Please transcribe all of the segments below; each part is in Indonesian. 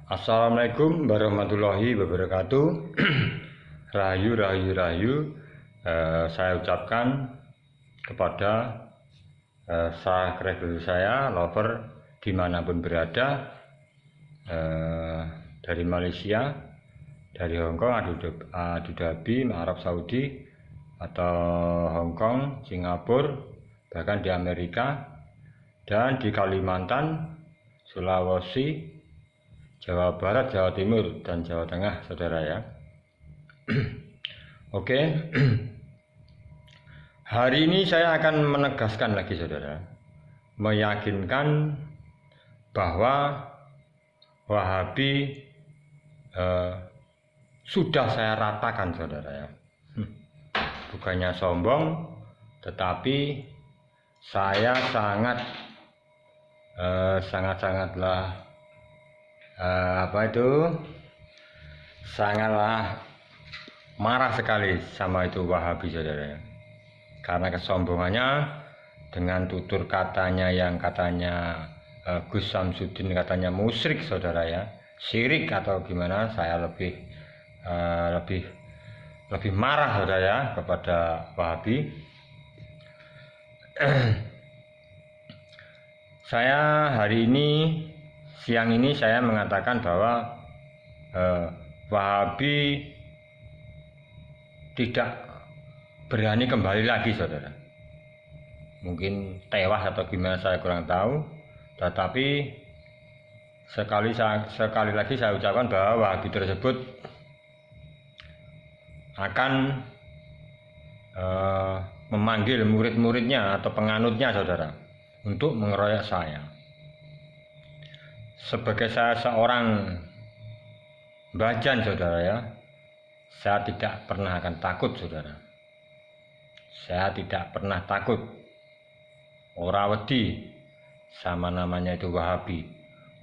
Assalamualaikum warahmatullahi wabarakatuh. Rahayu, rahayu, rahayu. Saya ucapkan kepada subscriber saya, lover dimanapun berada, dari Malaysia, dari Hongkong, Abu Dhabi, Arab Saudi, atau Hongkong, Singapura, bahkan di Amerika, dan di Kalimantan, Sulawesi, Jawa Barat, Jawa Timur, dan Jawa Tengah, saudara ya. Oke, hari ini saya akan menegaskan lagi, saudara, meyakinkan bahwa Wahabi sudah saya ratakan, saudara ya. Bukannya sombong, tetapi saya sangatlah sangatlah marah sekali sama itu Wahabi, saudara. Karena kesombongannya dengan tutur katanya yang katanya Gus Samsudin katanya musyrik, saudara ya, syirik atau gimana, saya lebih marah, saudara ya, kepada Wahabi. Saya hari ini, siang ini saya mengatakan bahwa Wahabi tidak berani kembali lagi, saudara. Mungkin tewas atau gimana, saya kurang tahu. Tetapi sekali lagi saya ucapkan bahwa Wahabi tersebut akan memanggil murid-muridnya atau penganutnya, saudara, untuk mengeroyok saya. Sebagai saya seorang bajan, saudara ya, saya tidak pernah akan takut, saudara. Saya tidak pernah takut, ora wedi sama namanya itu Wahabi,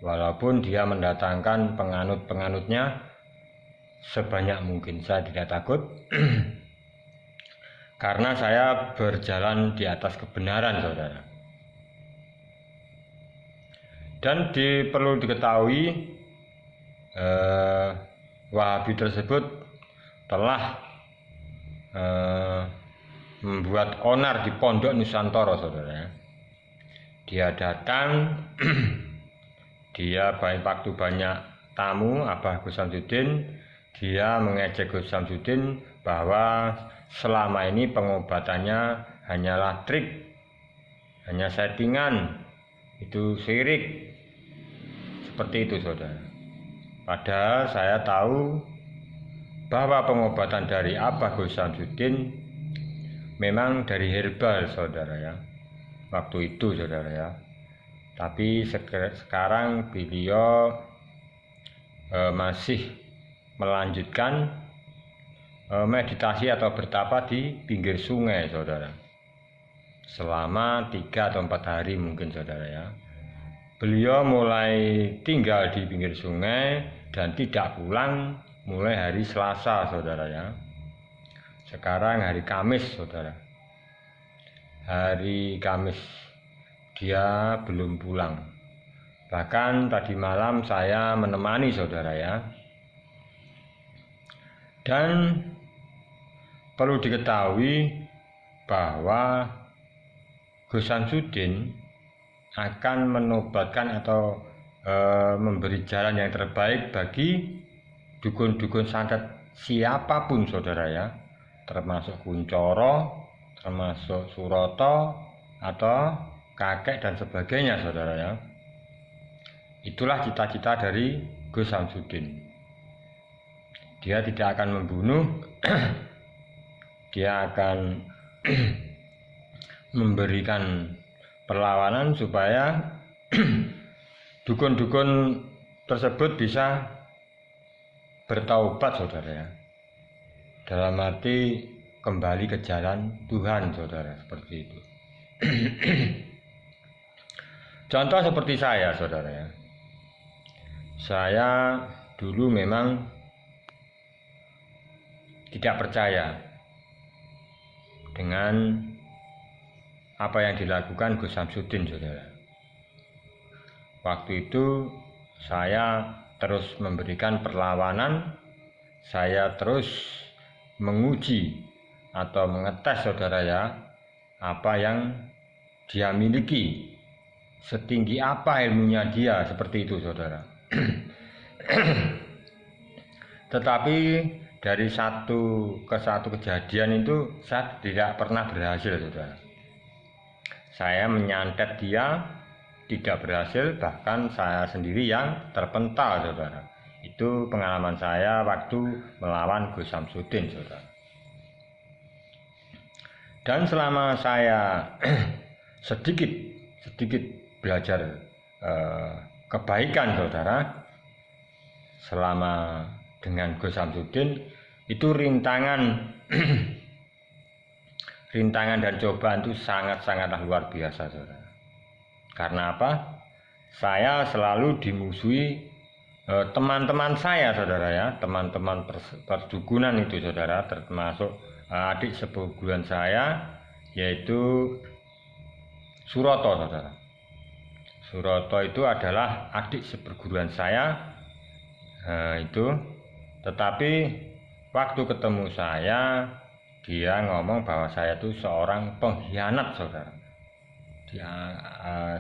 walaupun dia mendatangkan penganut-penganutnya sebanyak mungkin. Saya tidak takut karena saya berjalan di atas kebenaran, saudara. Dan perlu diketahui, Wahabi tersebut telah membuat onar di Pondok Nusantara, saudara. Dia datang, dia waktu banyak tamu Abah Gus Samsudin, dia mengejek Gus Samsudin bahwa selama ini pengobatannya hanyalah trik, hanya settingan, itu syirik. Seperti itu, saudara. Padahal saya tahu bahwa pengobatan dari Abah Gus Samsudin memang dari herbal, saudara ya, waktu itu, saudara ya. Tapi sekarang beliau masih melanjutkan meditasi atau bertapa di pinggir sungai, saudara, selama 3 atau 4 hari mungkin, saudara ya. Beliau mulai tinggal di pinggir sungai dan tidak pulang mulai hari Selasa, saudara ya. Sekarang hari Kamis, saudara. Hari Kamis dia belum pulang. Bahkan tadi malam saya menemani, saudara ya. Dan perlu diketahui bahwa Gus Samsudin akan menobatkan atau memberi jalan yang terbaik bagi dukun-dukun santet siapapun, saudara ya, termasuk Kuncoro, termasuk Suroto, atau kakek dan sebagainya, saudara ya. Itulah cita-cita dari Gus Samsudin. Dia tidak akan membunuh, dia akan memberikan perlawanan supaya dukun-dukun tersebut bisa bertaubat, saudara ya, dalam arti kembali ke jalan Tuhan, saudara, seperti itu. Contoh seperti saya, saudara ya, saya dulu memang tidak percaya dengan apa yang dilakukan Gus Samsudin, saudara. Waktu itu saya terus memberikan perlawanan, saya terus menguji atau mengetes saudara ya, apa yang dia miliki, setinggi apa ilmunya dia, seperti itu saudara. Tetapi dari satu kejadian itu saya tidak pernah berhasil saudara. Saya menyantet dia, tidak berhasil, bahkan saya sendiri yang terpental saudara. Itu pengalaman saya waktu melawan Gus Samsudin saudara. Dan selama saya sedikit belajar kebaikan saudara, selama dengan Gus Samsudin itu rintangan dan cobaan itu sangat-sangatlah luar biasa saudara. Karena apa? Saya selalu dimusuhi teman-teman saya saudara ya, teman-teman perdukunan itu saudara, termasuk adik seperguruan saya yaitu Suroto saudara. Suroto itu adalah adik seperguruan saya itu, tetapi waktu ketemu saya dia ngomong bahwa saya itu seorang pengkhianat saudara.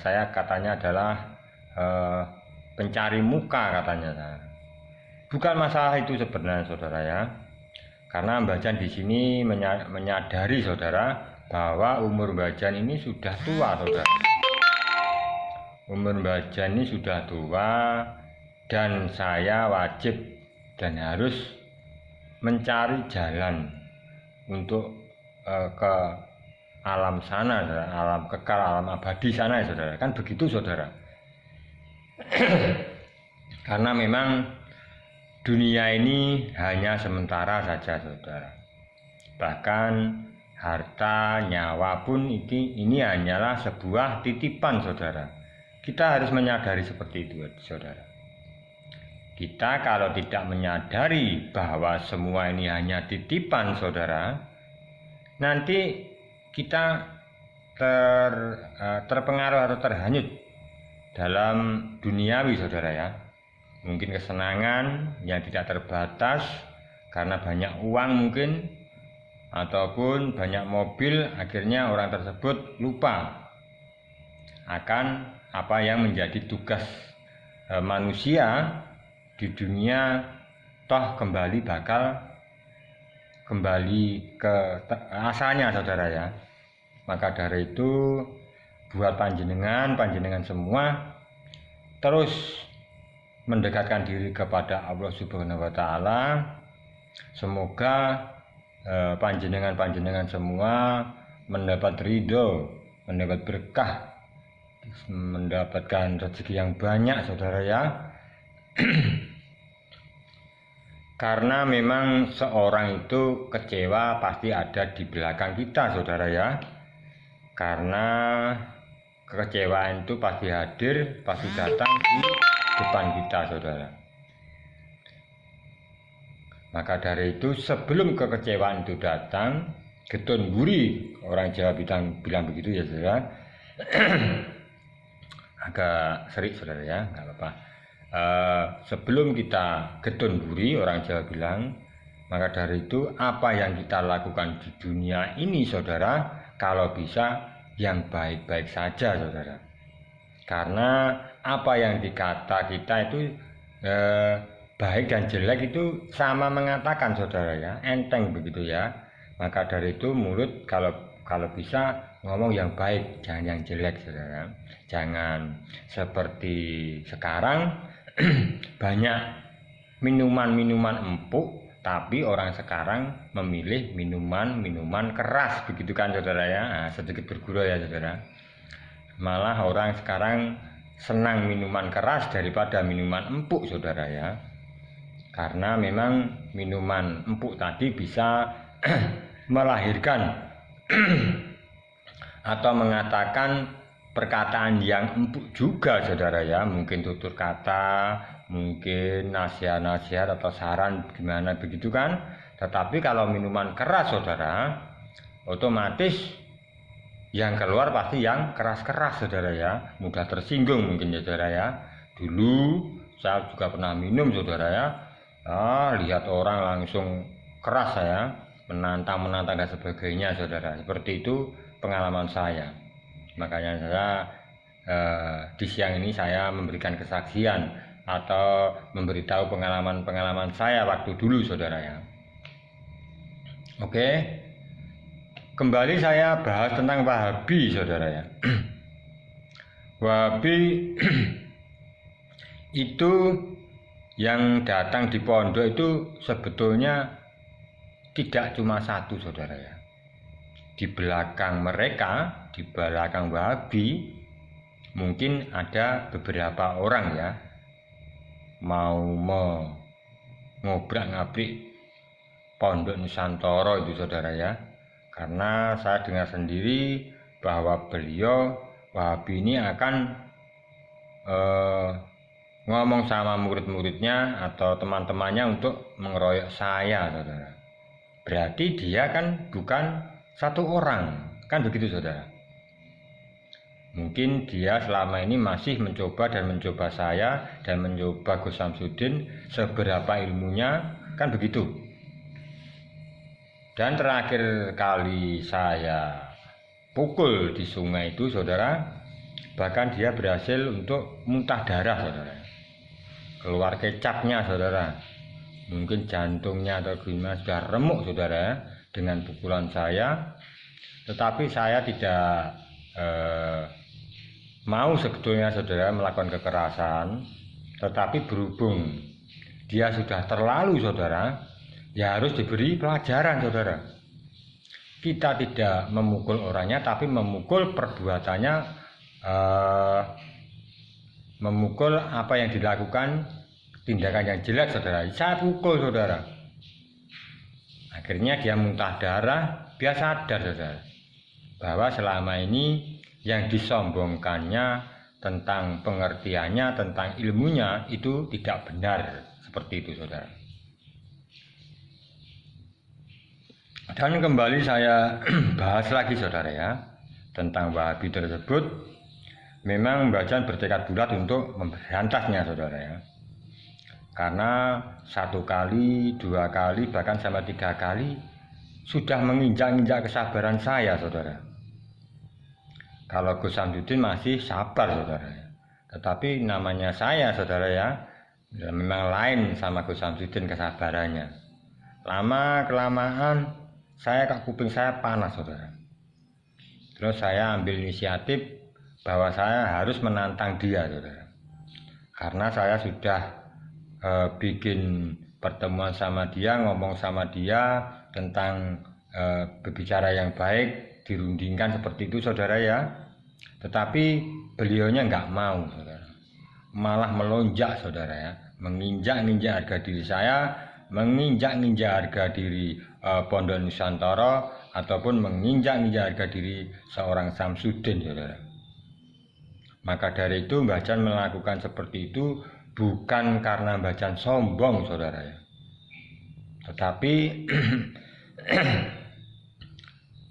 Saya katanya adalah pencari muka katanya. Bukan masalah itu sebenarnya saudara ya, karena Mbah Jan di sini menyadari saudara bahwa umur Mbah Jan ini sudah tua saudara. Umur Mbah Jan ini sudah tua dan saya wajib dan harus mencari jalan untuk ke alam sana, saudara. Alam kekal, alam abadi sana ya saudara. Kan begitu saudara. Karena memang dunia ini hanya sementara saja saudara. Bahkan harta, nyawa pun ini hanyalah sebuah titipan saudara. Kita harus menyadari seperti itu saudara. Kita kalau tidak menyadari bahwa semua ini hanya titipan saudara, nanti kita terpengaruh atau terhanyut dalam duniawi saudara ya. Mungkin kesenangan yang tidak terbatas karena banyak uang mungkin, ataupun banyak mobil, akhirnya orang tersebut lupa akan apa yang menjadi tugas manusia di dunia, toh kembali ke asalnya saudara ya. Maka dari itu buat panjenengan semua terus mendekatkan diri kepada Allah Subhanahu wa taala. Semoga panjenengan semua mendapat ridho, mendapat berkah, mendapatkan rezeki yang banyak saudara ya. Karena memang seorang itu kecewa pasti ada di belakang kita saudara ya. Karena kekecewaan itu pasti hadir, pasti datang di depan kita saudara. Maka dari itu sebelum kekecewaan itu datang, getun buri, orang Jawa bilang begitu ya saudara. Agak serik saudara ya, nggak apa-apa. Sebelum kita getun buri, orang Jawa bilang, maka dari itu apa yang kita lakukan di dunia ini saudara, kalau bisa yang baik-baik saja saudara. Karena apa yang dikata kita itu baik dan jelek itu sama mengatakan saudara ya, enteng begitu ya. Maka dari itu mulut kalau bisa ngomong yang baik, jangan yang jelek saudara. Jangan seperti sekarang banyak minuman empuk, tapi orang sekarang memilih minuman keras begitu kan saudara ya. Nah, sedikit bergurau ya saudara. Malah orang sekarang senang minuman keras daripada minuman empuk saudara ya. Karena memang minuman empuk tadi bisa melahirkan atau mengatakan perkataan yang empuk juga saudara ya. Mungkin tutur kata, mungkin nasihat atau saran gimana begitu kan. Tetapi kalau minuman keras saudara, otomatis yang keluar pasti yang keras-keras saudara ya. Mudah tersinggung mungkin ya saudara ya. Dulu saya juga pernah minum saudara ya. Lihat orang langsung keras saya, menantang dan sebagainya saudara. Seperti itu pengalaman saya. Makanya saya di siang ini saya memberikan kesaksian atau memberitahu pengalaman saya waktu dulu saudara ya. Oke, kembali saya bahas tentang Wahabi saudara ya. Wahabi itu yang datang di pondok itu sebetulnya tidak cuma satu saudara ya. Di belakang mereka, di belakang Wahabi mungkin ada beberapa orang ya mau ngobrak-ngabrik Pondok Nusantara itu saudara ya. Karena saya dengar sendiri bahwa beliau Wahabi ini akan ngomong sama murid-muridnya atau teman-temannya untuk mengeroyok saya saudara. Berarti dia kan bukan satu orang, kan begitu saudara. Mungkin dia selama ini masih mencoba saya dan mencoba Gus Samsudin seberapa ilmunya, kan begitu. Dan terakhir kali saya pukul di sungai itu saudara, bahkan dia berhasil untuk muntah darah saudara. Keluar kecapnya saudara. Mungkin jantungnya atau gimana sudah remuk saudara dengan pukulan saya. Tetapi saya tidak mau sebetulnya saudara melakukan kekerasan, tetapi berhubung dia sudah terlalu saudara, ya harus diberi pelajaran saudara. Kita tidak memukul orangnya, tapi memukul perbuatannya, memukul apa yang dilakukan, tindakan yang jelek saudara. Saya pukul saudara. Akhirnya dia muntah darah, dia sadar saudara bahwa selama ini yang disombongkannya tentang pengertiannya, tentang ilmunya itu tidak benar. Seperti itu saudara. Dan kembali saya bahas lagi saudara ya, tentang Wahabi tersebut. Memang Mbah Jan bertekad bulat untuk memberantasnya saudara ya. Karena 1 kali, 2 kali, bahkan sampai 3 kali sudah menginjak-injak kesabaran saya saudara. Kalau Gus Samsudin masih sabar saudara ya. Tetapi namanya saya saudara ya, memang lain sama Gus Samsudin kesabarannya. Lama kelamaan kuping saya panas saudara. Terus saya ambil inisiatif bahwa saya harus menantang dia saudara. Karena saya sudah bikin pertemuan sama dia, ngomong sama dia tentang berbicara yang baik, dirundingkan seperti itu saudara ya. Tetapi beliaunya nggak mau saudara, malah melonjak saudara ya, menginjak-injak harga diri saya, menginjak-injak harga diri Pondok Nusantara, ataupun menginjak-injak harga diri seorang Samsudin saudara. Maka dari itu Mbah Jan melakukan seperti itu bukan karena Mbah Jan sombong saudara ya, tetapi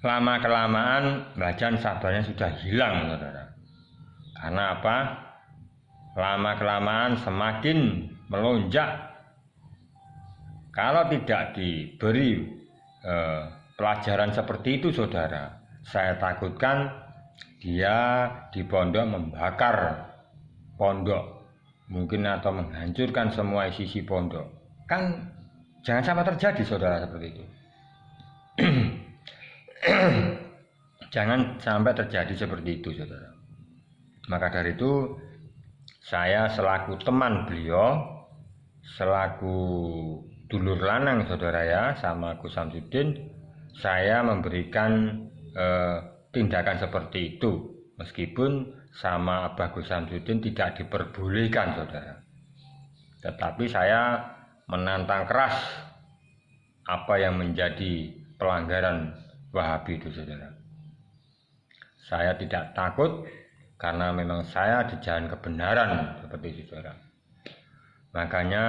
lama kelamaan Mbah Jan sabarnya sudah hilang saudara. Karena apa? Lama kelamaan semakin melonjak. Kalau tidak diberi pelajaran seperti itu saudara, saya takutkan dia di pondok membakar pondok mungkin, atau menghancurkan semua isi pondok. Kan jangan sampai terjadi saudara seperti itu. Jangan sampai terjadi seperti itu saudara. Maka dari itu saya selaku teman beliau, selaku dulur lanang saudara ya sama Gus Samsudin, saya memberikan tindakan seperti itu. Meskipun sama Abah Gus Samsudin tidak diperbolehkan saudara, tetapi saya menantang keras apa yang menjadi pelanggaran Wahabi itu saudara. Saya tidak takut karena memang saya di jalan kebenaran seperti itu saudara. Makanya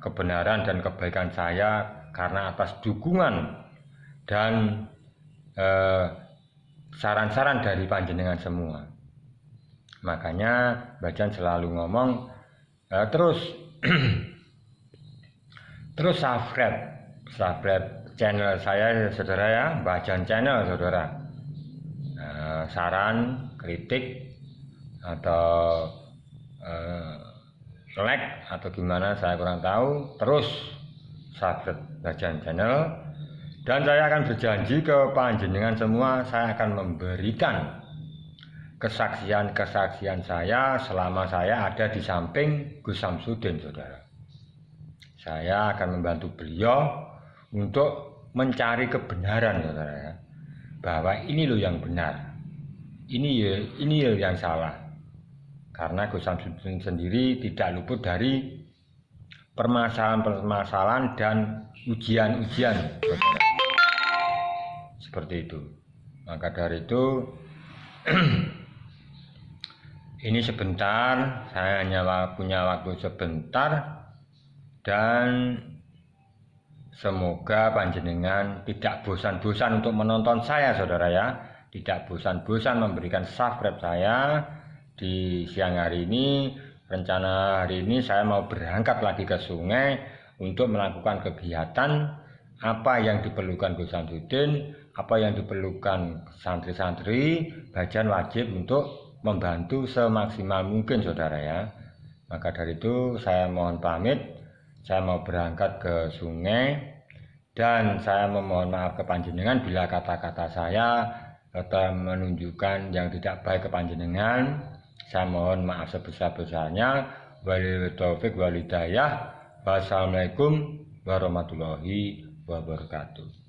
kebenaran dan kebaikan saya karena atas dukungan dan saran-saran dari panjenengan semua. Makanya Mbah Jan selalu ngomong, Terus terus subscribe channel saya saudara ya, Mbah Jan Channel saudara. Saran, kritik atau like atau gimana saya kurang tahu, terus subscribe Mbah Jan Channel. Dan saya akan berjanji ke panjenengan semua, saya akan memberikan kesaksian saya selama saya ada di samping Gus Samsudin saudara. Saya akan membantu beliau untuk mencari kebenaran saudara ya, bahwa ini loh yang benar, ini yang salah. Karena Gus Samsudin sendiri tidak luput dari permasalahan dan ujian saudara. Seperti itu. Maka dari itu ini sebentar, saya hanya punya waktu sebentar, dan semoga panjenengan tidak bosan-bosan untuk menonton saya saudara ya, tidak bosan-bosan memberikan subscribe saya. Di siang hari ini, rencana hari ini saya mau berangkat lagi ke sungai untuk melakukan kegiatan apa yang diperlukan Gus Samsudin, apa yang diperlukan santri-santri, bajan wajib untuk membantu semaksimal mungkin saudara ya. Maka dari itu saya mohon pamit, saya mau berangkat ke sungai, dan saya memohon maaf ke panjenengan bila kata-kata saya telah menunjukkan yang tidak baik ke panjenengan. Saya mohon maaf sebesar-besarnya. Wabillahi taufiq wal hidayah. Wassalamualaikum warahmatullahi wabarakatuh.